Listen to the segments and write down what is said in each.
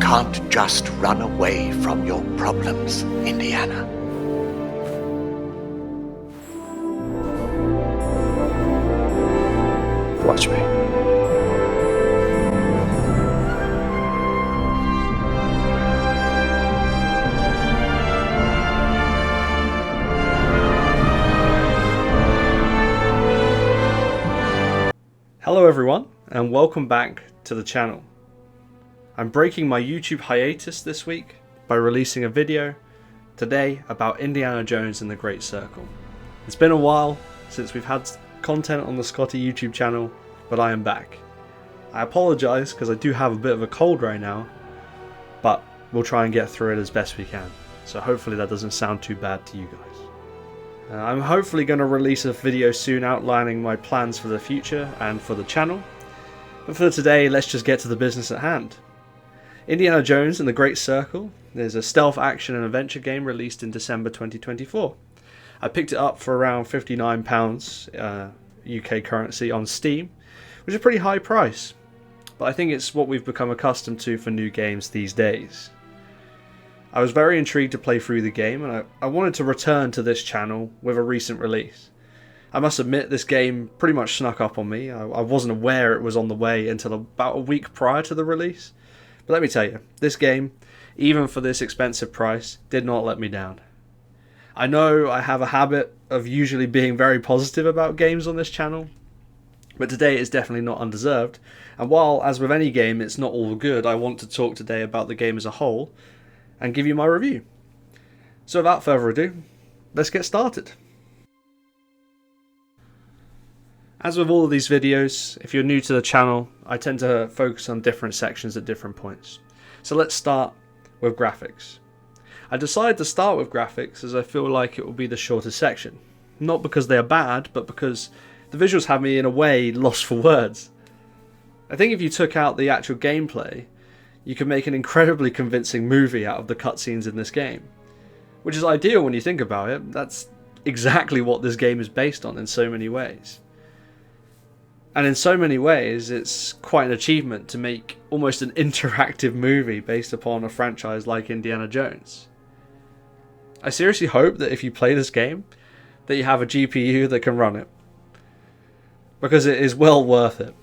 can't just run away from your problems, Indiana. Watch me. Hello everyone, and welcome back to the channel. I'm breaking my YouTube hiatus this week by releasing a video today about Indiana Jones and the Great Circle. It's been a while since we've had content on the Scotty YouTube channel, but I am back. I apologise because I do have a bit of a cold right now, but we'll try and get through it as best we can. So hopefully that doesn't sound too bad to you guys. I'm hopefully going to release a video soon outlining my plans for the future and for the channel. But for today, let's just get to the business at hand. Indiana Jones and the Great Circle is a stealth action and adventure game released in December 2024. I picked it up for around £59 UK currency on Steam, which is a pretty high price. But I think it's what we've become accustomed to for new games these days. I was very intrigued to play through the game, and I wanted to return to this channel with a recent release. I must admit this game pretty much snuck up on me. I wasn't aware it was on the way until about a week prior to the release. But let me tell you, this game, even for this expensive price, did not let me down. I know I have a habit of usually being very positive about games on this channel, but today is definitely not undeserved. And while, as with any game, it's not all good, I want to talk today about the game as a whole and give you my review. So without further ado, let's get started. As with all of these videos, if you're new to the channel, I tend to focus on different sections at different points. So let's start with graphics. I decided to start with graphics as I feel like it will be the shortest section. Not because they are bad, but because the visuals have me in a way lost for words. I think if you took out the actual gameplay, you could make an incredibly convincing movie out of the cutscenes in this game. Which is ideal when you think about it. That's exactly what this game is based on in so many ways. And in so many ways, it's quite an achievement to make almost an interactive movie based upon a franchise like Indiana Jones. I seriously hope that if you play this game, that you have a GPU that can run it. Because it is well worth it.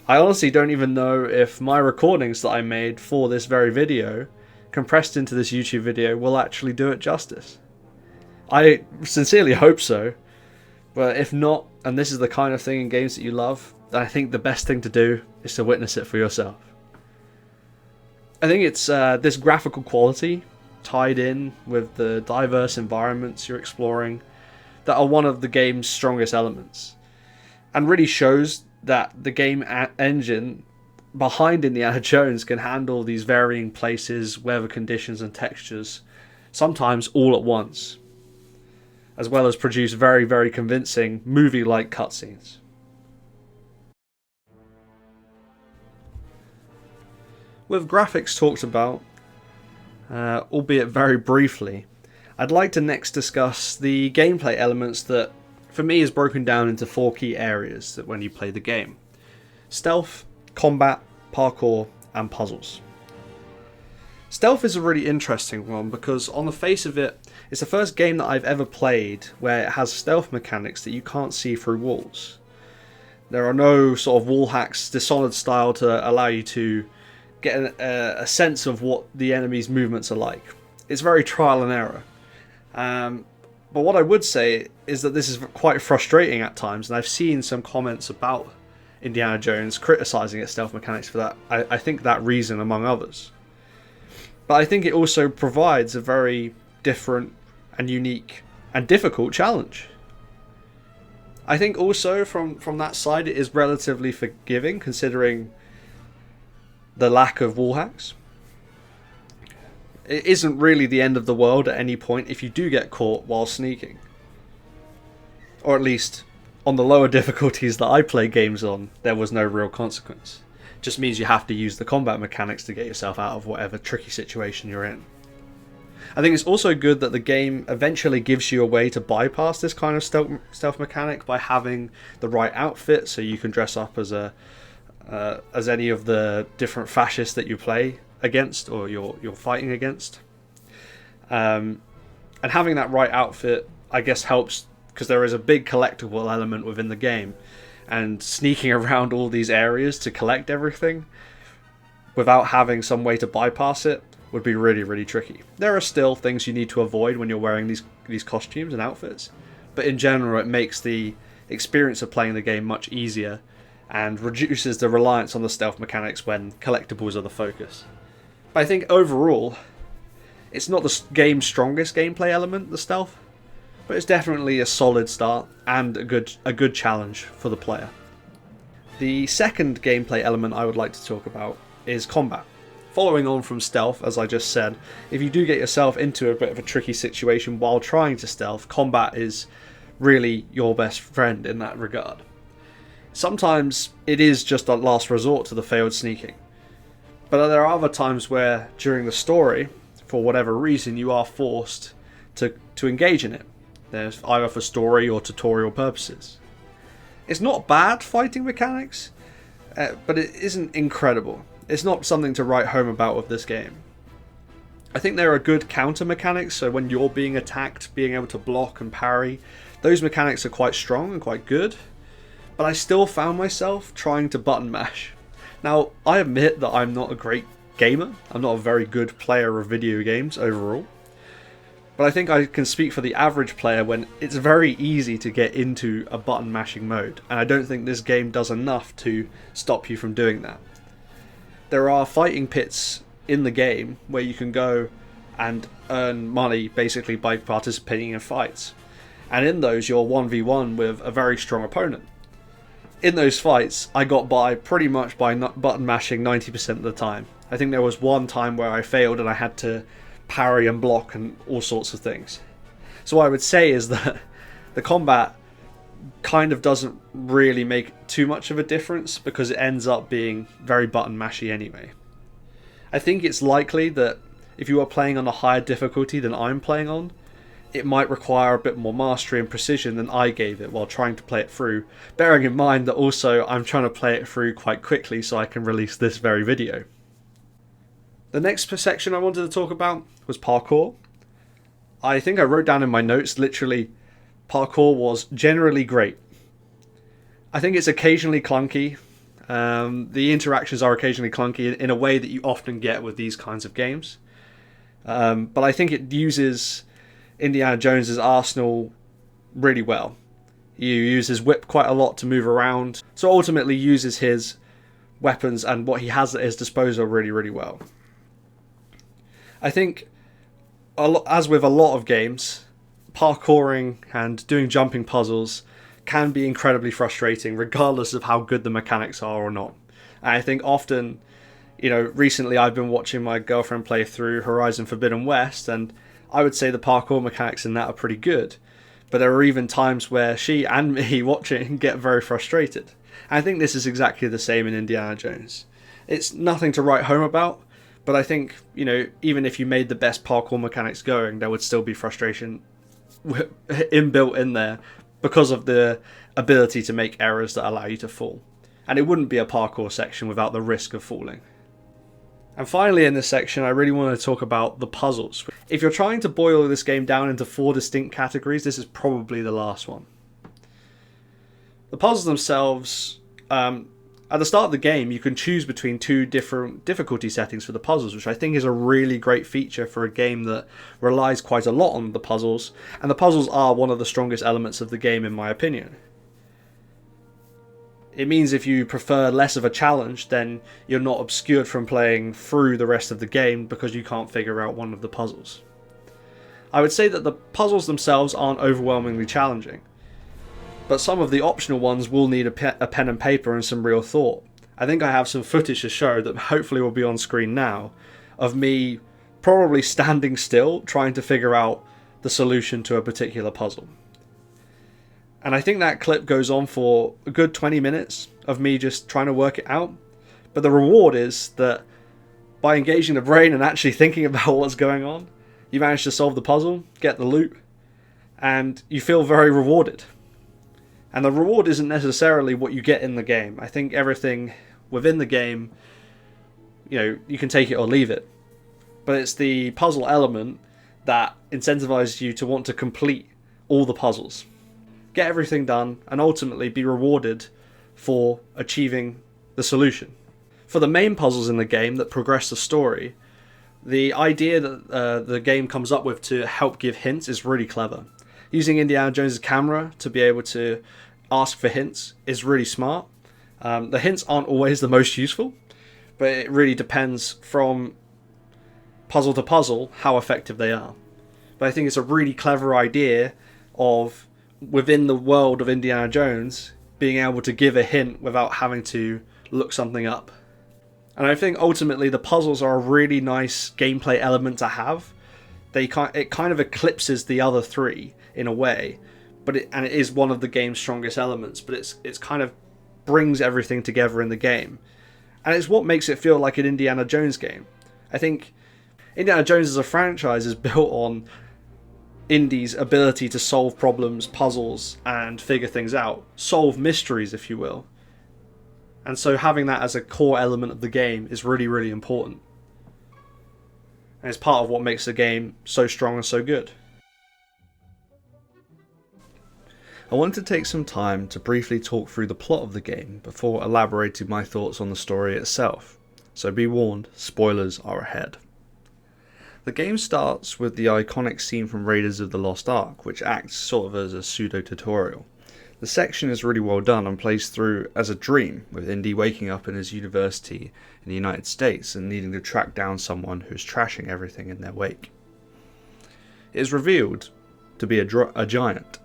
I honestly don't even know if my recordings that I made for this very video, compressed into this YouTube video, will actually do it justice. I sincerely hope so. But if not, and this is the kind of thing in games that you love, then I think the best thing to do is to witness it for yourself. I think it's this graphical quality tied in with the diverse environments you're exploring that are one of the game's strongest elements, and really shows that the game engine behind Indiana Jones can handle these varying places, weather conditions and textures, sometimes all at once, as well as produce very, very convincing movie-like cutscenes. With graphics talked about, albeit very briefly, I'd like to next discuss the gameplay elements that, for me, is broken down into 4 key areas that when you play the game: stealth, combat, parkour, and puzzles. Stealth is a really interesting one because on the face of it, it's the first game that I've ever played where it has stealth mechanics that you can't see through walls. There are no sort of wall hacks, Dishonored style, to allow you to get a sense of what the enemy's movements are like. It's very trial and error. But what I would say is that this is quite frustrating at times, and I've seen some comments about Indiana Jones criticising its stealth mechanics for that. I think that reason among others. But I think it also provides a very different and unique and difficult challenge. I think also from that side it is relatively forgiving considering the lack of wall hacks. It isn't really the end of the world at any point if you do get caught while sneaking. Or at least on the lower difficulties that I play games on, there was no real consequence. It just means you have to use the combat mechanics to get yourself out of whatever tricky situation you're in. I think it's also good that the game eventually gives you a way to bypass this kind of stealth mechanic by having the right outfit, so you can dress up as any of the different fascists that you play against or you're fighting against. And having that right outfit, I guess, helps because there is a big collectible element within the game, and sneaking around all these areas to collect everything without having some way to bypass it would be really, really tricky. There are still things you need to avoid when you're wearing these costumes and outfits, but in general it makes the experience of playing the game much easier and reduces the reliance on the stealth mechanics when collectibles are the focus. But I think overall, it's not the game's strongest gameplay element, the stealth, but it's definitely a solid start and a good challenge for the player. The second gameplay element I would like to talk about is combat. Following on from stealth, as I just said, if you do get yourself into a bit of a tricky situation while trying to stealth, combat is really your best friend in that regard. Sometimes it is just a last resort to the failed sneaking, but there are other times where during the story, for whatever reason, you are forced to engage in it. There's either for story or tutorial purposes. It's not bad fighting mechanics, but it isn't incredible. It's not something to write home about with this game. I think there are good counter mechanics, so when you're being attacked, being able to block and parry, those mechanics are quite strong and quite good, but I still found myself trying to button mash. Now, I admit that I'm not a great gamer, I'm not a very good player of video games overall, but I think I can speak for the average player when it's very easy to get into a button mashing mode, and I don't think this game does enough to stop you from doing that. There are fighting pits in the game where you can go and earn money basically by participating in fights, and in those you're 1v1 with a very strong opponent. In those fights I got by pretty much by button mashing 90% of the time. I think there was one time where I failed and I had to parry and block and all sorts of things. So what I would say is that the combat kind of doesn't really make too much of a difference because it ends up being very button mashy anyway. I think it's likely that if you are playing on a higher difficulty than I'm playing on, it might require a bit more mastery and precision than I gave it while trying to play it through, bearing in mind that also I'm trying to play it through quite quickly so I can release this very video. The next section I wanted to talk about was parkour. I think I wrote down in my notes literally, parkour was generally great. I think it's occasionally clunky. The interactions are occasionally clunky in a way that you often get with these kinds of games. But I think it uses Indiana Jones's arsenal really well. You use his whip quite a lot to move around, so ultimately uses his weapons and what he has at his disposal really, really well. I think, as with a lot of games, parkouring and doing jumping puzzles can be incredibly frustrating regardless of how good the mechanics are or not. And I think often, recently I've been watching my girlfriend play through Horizon Forbidden West, and I would say the parkour mechanics in that are pretty good. But there are even times where she and me watching get very frustrated. And I think this is exactly the same in Indiana Jones. It's nothing to write home about, but I think, even if you made the best parkour mechanics going, there would still be frustration inbuilt in there because of the ability to make errors that allow you to fall. And it wouldn't be a parkour section without the risk of falling. And finally in this section, I really want to talk about the puzzles. If you're trying to boil this game down into 4 distinct categories, this is probably the last one. The puzzles themselves, at the start of the game, you can choose between 2 different difficulty settings for the puzzles, which I think is a really great feature for a game that relies quite a lot on the puzzles, and the puzzles are one of the strongest elements of the game in my opinion. It means if you prefer less of a challenge, then you're not obscured from playing through the rest of the game because you can't figure out one of the puzzles. I would say that the puzzles themselves aren't overwhelmingly challenging, but some of the optional ones will need a pen and paper and some real thought. I think I have some footage to show that hopefully will be on screen now, of me probably standing still trying to figure out the solution to a particular puzzle. And I think that clip goes on for a good 20 minutes of me just trying to work it out. But the reward is that by engaging the brain and actually thinking about what's going on, you manage to solve the puzzle, get the loot, and you feel very rewarded. And the reward isn't necessarily what you get in the game. I think everything within the game, you can take it or leave it. But it's the puzzle element that incentivizes you to want to complete all the puzzles, get everything done, and ultimately be rewarded for achieving the solution. For the main puzzles in the game that progress the story, the idea that the game comes up with to help give hints is really clever. Using Indiana Jones' camera to be able to ask for hints is really smart. The hints aren't always the most useful, but it really depends from puzzle to puzzle how effective they are. But I think it's a really clever idea of, within the world of Indiana Jones, being able to give a hint without having to look something up. And I think ultimately the puzzles are a really nice gameplay element to have. It kind of eclipses the other three in a way, but it is one of the game's strongest elements. But it's kind of brings everything together in the game, and it's what makes it feel like an Indiana Jones game. I think Indiana Jones as a franchise is built on Indy's ability to solve problems, puzzles, and figure things out, solve mysteries, if you will. And so having that as a core element of the game is really, really important. And it's part of what makes the game so strong and so good. I wanted to take some time to briefly talk through the plot of the game before elaborating my thoughts on the story itself. So be warned, spoilers are ahead. The game starts with the iconic scene from Raiders of the Lost Ark, which acts sort of as a pseudo-tutorial. The section is really well done and plays through as a dream, with Indy waking up in his university in the United States and needing to track down someone who's trashing everything in their wake. It is revealed to be a giant.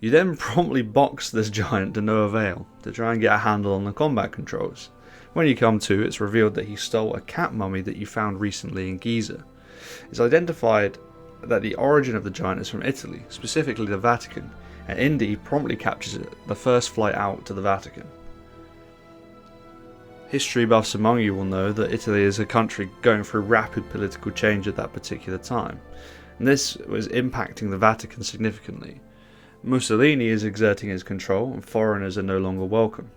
You then promptly box this giant to no avail to try and get a handle on the combat controls. When you come to, it's revealed that he stole a cat mummy that you found recently in Giza. It's identified that the origin of the giant is from Italy, specifically the Vatican, and Indy promptly captures it, the first flight out to the Vatican. History buffs among you will know that Italy is a country going through rapid political change at that particular time, and this was impacting the Vatican significantly. Mussolini is exerting his control, and foreigners are no longer welcome.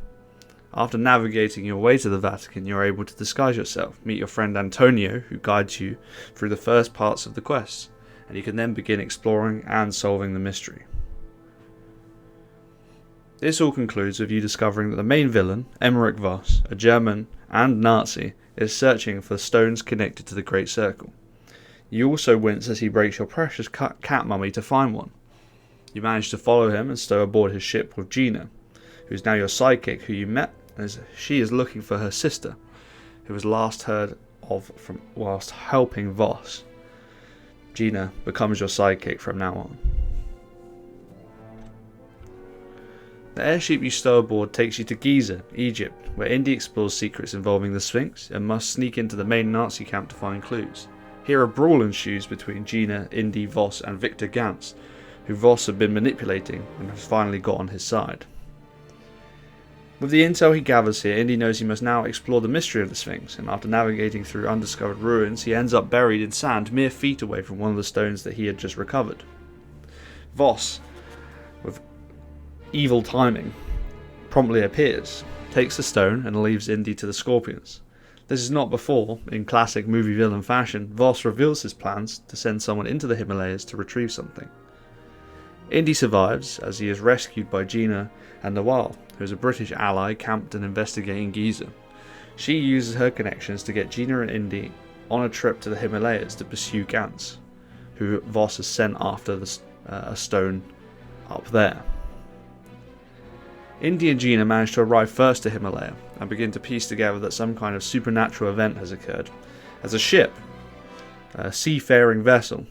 After navigating your way to the Vatican, you're able to disguise yourself, meet your friend Antonio, who guides you through the first parts of the quest, and you can then begin exploring and solving the mystery. This all concludes with you discovering that the main villain, Emmerich Voss, a German and Nazi, is searching for stones connected to the Great Circle. You also wince as he breaks your precious cat mummy to find one. You manage to follow him and stow aboard his ship with Gina, who is now your sidekick who you met, as she is looking for her sister, who was last heard of whilst helping Voss. Gina becomes your sidekick from now on. The airship you stow aboard takes you to Giza, Egypt, where Indy explores secrets involving the Sphinx and must sneak into the main Nazi camp to find clues. Here a brawl ensues between Gina, Indy, Voss and Victor Gantz, who Voss had been manipulating and has finally got on his side. With the intel he gathers here, Indy knows he must now explore the mystery of the Sphinx, and after navigating through undiscovered ruins, he ends up buried in sand mere feet away from one of the stones that he had just recovered. Voss, with evil timing, promptly appears, takes the stone and leaves Indy to the Scorpions. This is not before, in classic movie villain fashion, Voss reveals his plans to send someone into the Himalayas to retrieve something. Indy survives as he is rescued by Gina and Nawal, who is a British ally camped and investigating Giza. She uses her connections to get Gina and Indy on a trip to the Himalayas to pursue Gantz, who Voss has sent after a stone up there. Indy and Gina manage to arrive first to Himalaya and begin to piece together that some kind of supernatural event has occurred, as a ship, a seafaring vessel,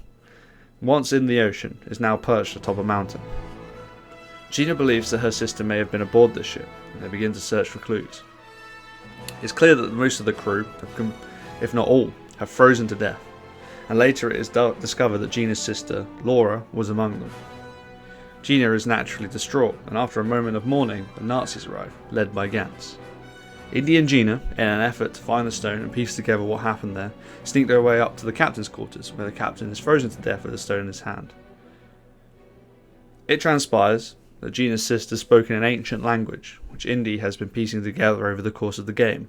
once in the ocean, is now perched atop a mountain. Gina believes that her sister may have been aboard this ship, and they begin to search for clues. It's clear that most of the crew, if not all, have frozen to death, and later it is discovered that Gina's sister, Laura, was among them. Gina is naturally distraught, and after a moment of mourning, the Nazis arrive, led by Gantz. Indy and Gina, in an effort to find the stone and piece together what happened there, sneak their way up to the captain's quarters, where the captain is frozen to death with the stone in his hand. It transpires that Gina's sister spoke in an ancient language, which Indy has been piecing together over the course of the game,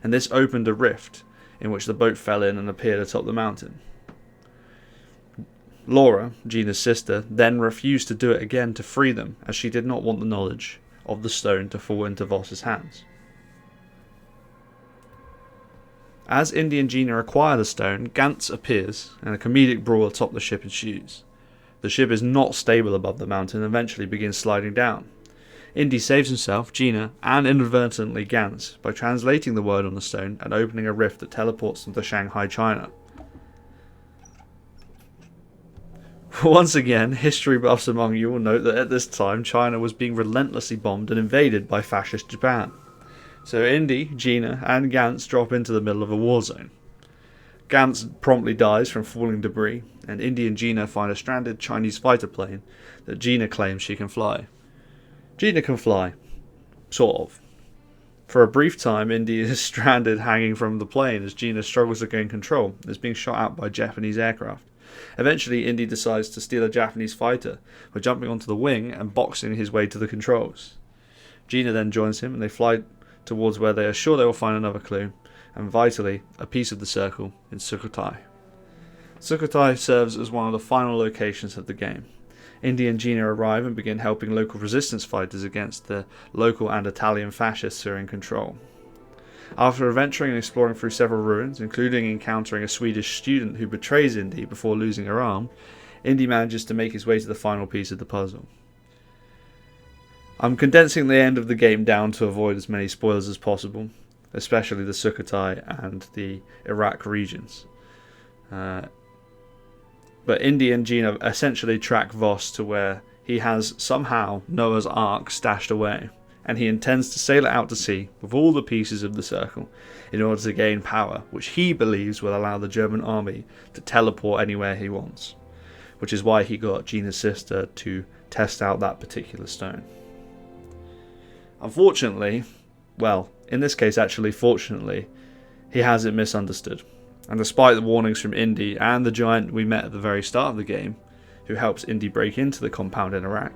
and this opened a rift in which the boat fell in and appeared atop the mountain. Laura, Gina's sister, then refused to do it again to free them, as she did not want the knowledge of the stone to fall into Voss's hands. As Indy and Gina acquire the stone, Gantz appears, and a comedic brawl atop the ship ensues. The ship is not stable above the mountain and eventually begins sliding down. Indy saves himself, Gina, and inadvertently Gantz by translating the word on the stone and opening a rift that teleports them to Shanghai, China. Once again, history buffs among you will note that at this time China was being relentlessly bombed and invaded by fascist Japan. So Indy, Gina, and Gantz drop into the middle of a war zone. Gantz promptly dies from falling debris, and Indy and Gina find a stranded Chinese fighter plane that Gina claims she can fly. Gina can fly. Sort of. For a brief time, Indy is stranded hanging from the plane as Gina struggles to gain control and is being shot at by Japanese aircraft. Eventually, Indy decides to steal a Japanese fighter by jumping onto the wing and boxing his way to the controls. Gina then joins him and they fly towards where they are sure they will find another clue, and vitally, a piece of the circle in Sukhothai. Sukhothai serves as one of the final locations of the game. Indy and Gina arrive and begin helping local resistance fighters against the local and Italian fascists who are in control. After adventuring and exploring through several ruins, including encountering a Swedish student who betrays Indy before losing her arm, Indy manages to make his way to the final piece of the puzzle. I'm condensing the end of the game down to avoid as many spoilers as possible, especially the Sukhothai and the Iraq regions. But Indy and Gina essentially track Voss to where he has somehow Noah's Ark stashed away, and he intends to sail it out to sea with all the pieces of the circle in order to gain power, which he believes will allow the German army to teleport anywhere he wants, which is why he got Gina's sister to test out that particular stone. Unfortunately, well, in this case actually fortunately, he has it misunderstood. And despite the warnings from Indy and the giant we met at the very start of the game, who helps Indy break into the compound in Iraq,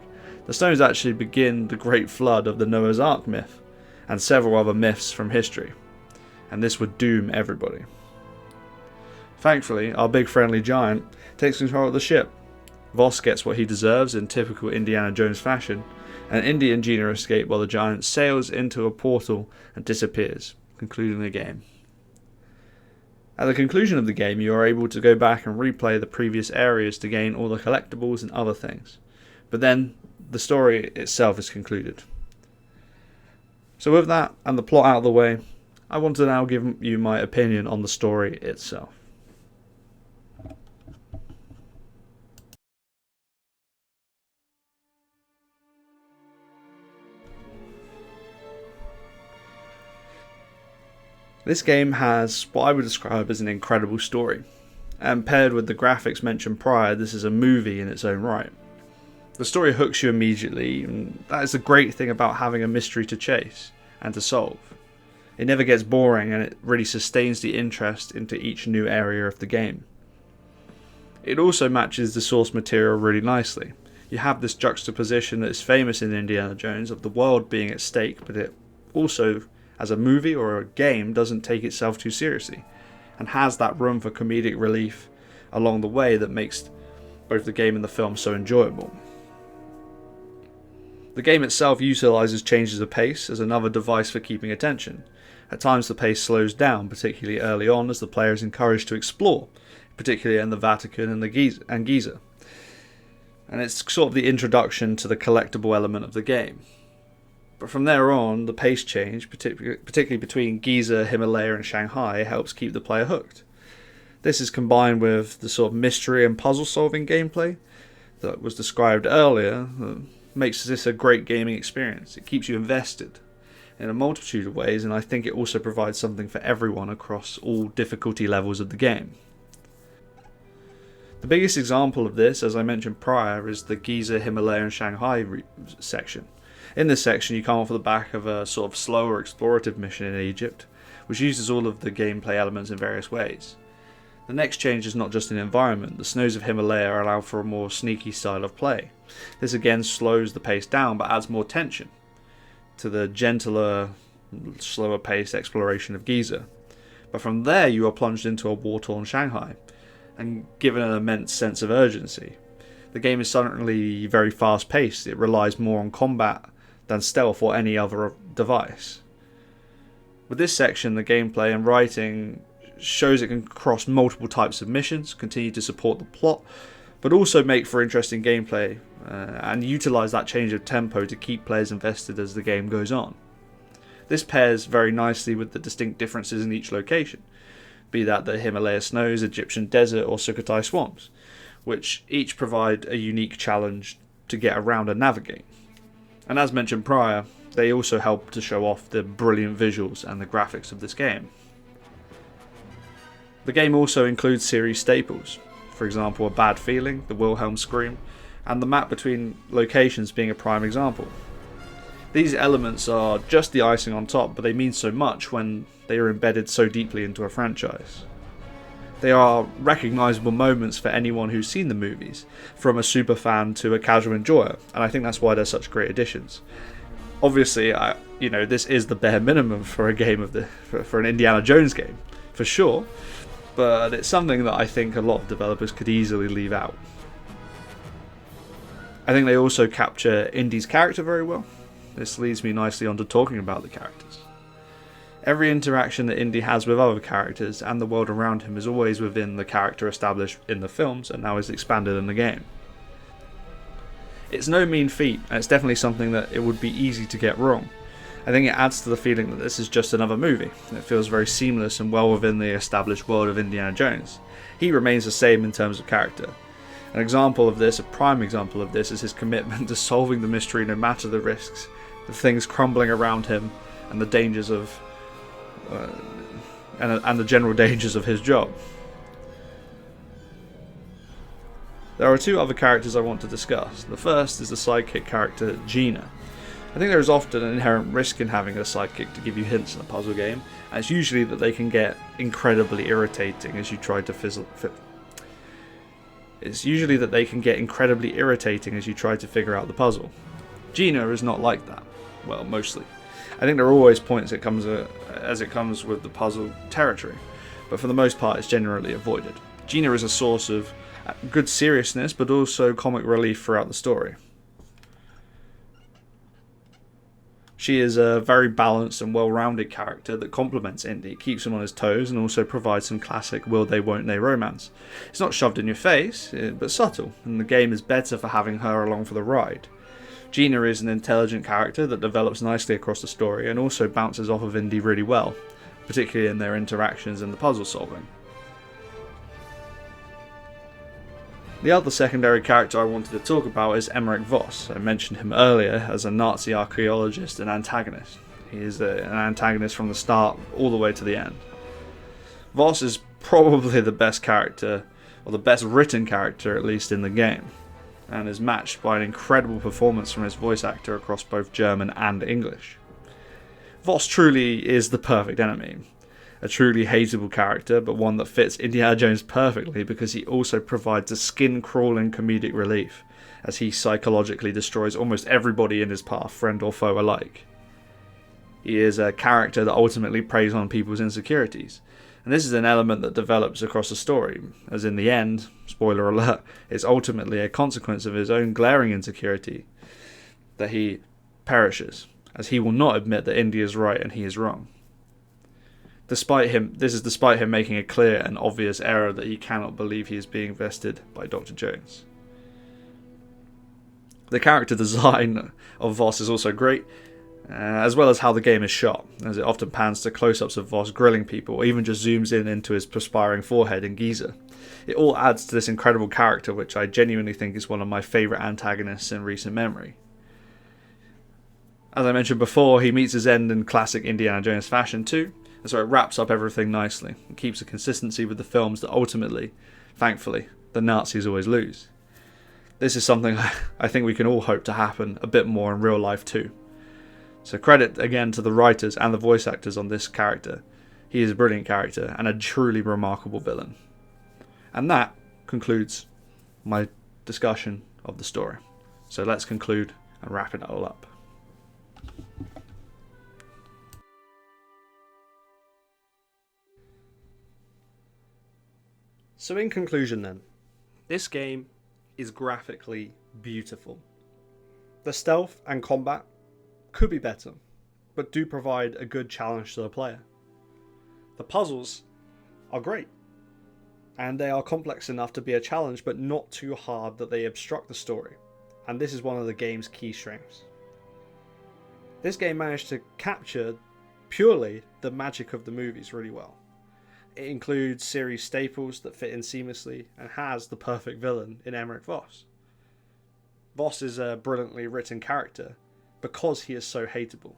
the stones actually begin the great flood of the Noah's Ark myth, and several other myths from history, and this would doom everybody. Thankfully, our big friendly giant takes control of the ship. Voss gets what he deserves in typical Indiana Jones fashion, and Indy and Gina escape while the giant sails into a portal and disappears, concluding the game. At the conclusion of the game, you are able to go back and replay the previous areas to gain all the collectibles and other things, but then the story itself is concluded. So with that and the plot out of the way, I want to now give you my opinion on the story itself. This game has what I would describe as an incredible story, and paired with the graphics mentioned prior, this is a movie in its own right. The story hooks you immediately, and that is the great thing about having a mystery to chase and to solve. It never gets boring, and it really sustains the interest into each new area of the game. It also matches the source material really nicely. You have this juxtaposition that is famous in Indiana Jones of the world being at stake, but it also, as a movie or a game, doesn't take itself too seriously, and has that room for comedic relief along the way that makes both the game and the film so enjoyable. The game itself utilises changes of pace as another device for keeping attention. At times the pace slows down, particularly early on, as the player is encouraged to explore, particularly in the Vatican and Giza. And it's sort of the introduction to the collectible element of the game. But from there on, the pace change, particularly between Giza, Himalaya and Shanghai, helps keep the player hooked. This is combined with the sort of mystery and puzzle solving gameplay that was described earlier, that makes this a great gaming experience. It keeps you invested in a multitude of ways, and I think it also provides something for everyone across all difficulty levels of the game. The biggest example of this, as I mentioned prior, is the Giza, Himalaya and Shanghai section. In this section you come off the back of a sort of slower explorative mission in Egypt, which uses all of the gameplay elements in various ways. The next change is not just in environment. The snows of Himalaya allow for a more sneaky style of play. This again slows the pace down but adds more tension to the gentler, slower paced exploration of Giza. But from there you are plunged into a war-torn Shanghai and given an immense sense of urgency. The game is suddenly very fast paced. It relies more on combat than stealth or any other device. With this section, the gameplay and writing shows it can cross multiple types of missions, continue to support the plot, but also make for interesting gameplay and utilise that change of tempo to keep players invested as the game goes on. This pairs very nicely with the distinct differences in each location, be that the Himalaya snows, Egyptian desert or Sukhothai swamps, which each provide a unique challenge to get around and navigate. And as mentioned prior, they also help to show off the brilliant visuals and the graphics of this game. The game also includes series staples, for example a bad feeling, the Wilhelm scream, and the map between locations being a prime example. These elements are just the icing on top, but they mean so much when they are embedded so deeply into a franchise. They are recognisable moments for anyone who's seen the movies, from a super fan to a casual enjoyer, and I think that's why they're such great additions. Obviously, this is the bare minimum for a game for an Indiana Jones game, for sure, but it's something that I think a lot of developers could easily leave out. I think they also capture Indy's character very well. This leads me nicely on to talking about the characters. Every interaction that Indy has with other characters and the world around him is always within the character established in the films and now is expanded in the game. It's no mean feat, and it's definitely something that it would be easy to get wrong. I think it adds to the feeling that this is just another movie. It feels very seamless and well within the established world of Indiana Jones. He remains the same in terms of character. An example of this, a prime example of this, is his commitment to solving the mystery no matter the risks, the things crumbling around him, and the dangers of and the general dangers of his job. There are two other characters I want to discuss. The first is the sidekick character, Gina. I think there is often an inherent risk in having a sidekick to give you hints in a puzzle game, and it's usually that they can get incredibly irritating as you try to figure out the puzzle. Gina is not like that. Well, mostly. I think there are always points as it comes with the puzzle territory, but for the most part it's generally avoided. Gina is a source of good seriousness, but also comic relief throughout the story. She is a very balanced and well-rounded character that complements Indy, keeps him on his toes, and also provides some classic will they won't they romance. It's not shoved in your face, but subtle, and the game is better for having her along for the ride. Gina is an intelligent character that develops nicely across the story and also bounces off of Indy really well, particularly in their interactions and the puzzle solving. The other secondary character I wanted to talk about is Emmerich Voss. I mentioned him earlier as a Nazi archaeologist and antagonist. He is an antagonist from the start all the way to the end. Voss is probably the best character, or the best written character at least in the game, and is matched by an incredible performance from his voice actor across both German and English. Voss truly is the perfect enemy. A truly hateable character, but one that fits Indiana Jones perfectly because he also provides a skin-crawling comedic relief, as he psychologically destroys almost everybody in his path, friend or foe alike. He is a character that ultimately preys on people's insecurities, and this is an element that develops across the story, as in the end, spoiler alert, is ultimately a consequence of his own glaring insecurity that he perishes, as he will not admit that Indy is right and he is wrong. Despite him making a clear and obvious error that he cannot believe he is being bested by Dr. Jones. The character design of Voss is also great, as well as how the game is shot, as it often pans to close-ups of Voss grilling people, or even just zooms in into his perspiring forehead in Giza. It all adds to this incredible character, which I genuinely think is one of my favourite antagonists in recent memory. As I mentioned before, he meets his end in classic Indiana Jones fashion too, and so it wraps up everything nicely and keeps a consistency with the films that ultimately, thankfully, the Nazis always lose. This is something I think we can all hope to happen a bit more in real life too. So credit again to the writers and the voice actors on this character. He is a brilliant character and a truly remarkable villain. And that concludes my discussion of the story. So let's conclude and wrap it all up. So in conclusion then, this game is graphically beautiful. The stealth and combat could be better, but do provide a good challenge to the player. The puzzles are great, and they are complex enough to be a challenge, but not too hard that they obstruct the story, and this is one of the game's key strengths. This game managed to capture purely the magic of the movies really well. It includes series staples that fit in seamlessly, and has the perfect villain in Emmerich Voss. Voss is a brilliantly written character because he is so hateable.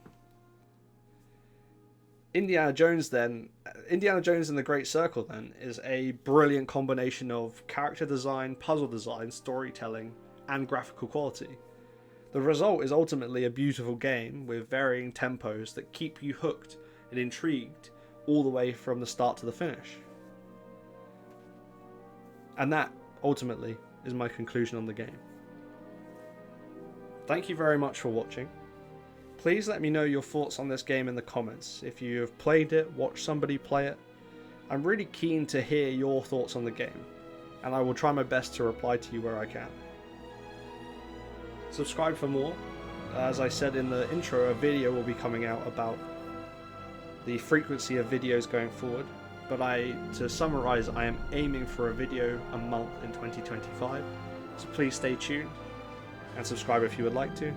Indiana Jones and the Great Circle then is a brilliant combination of character design, puzzle design, storytelling, and graphical quality. The result is ultimately a beautiful game with varying tempos that keep you hooked and intrigued all the way from the start to the finish. And that ultimately is my conclusion on the game. Thank you very much for watching. Please let me know your thoughts on this game in the comments. If you have played it, watched somebody play it, I'm really keen to hear your thoughts on the game, and I will try my best to reply to you where I can. Subscribe for more. As I said in the intro, a video will be coming out about the frequency of videos going forward, but to summarize, I am aiming for a video a month in 2025, so please stay tuned and subscribe if you would like to,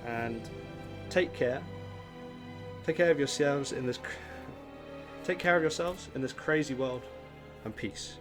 and take care of yourselves in this crazy world, and peace.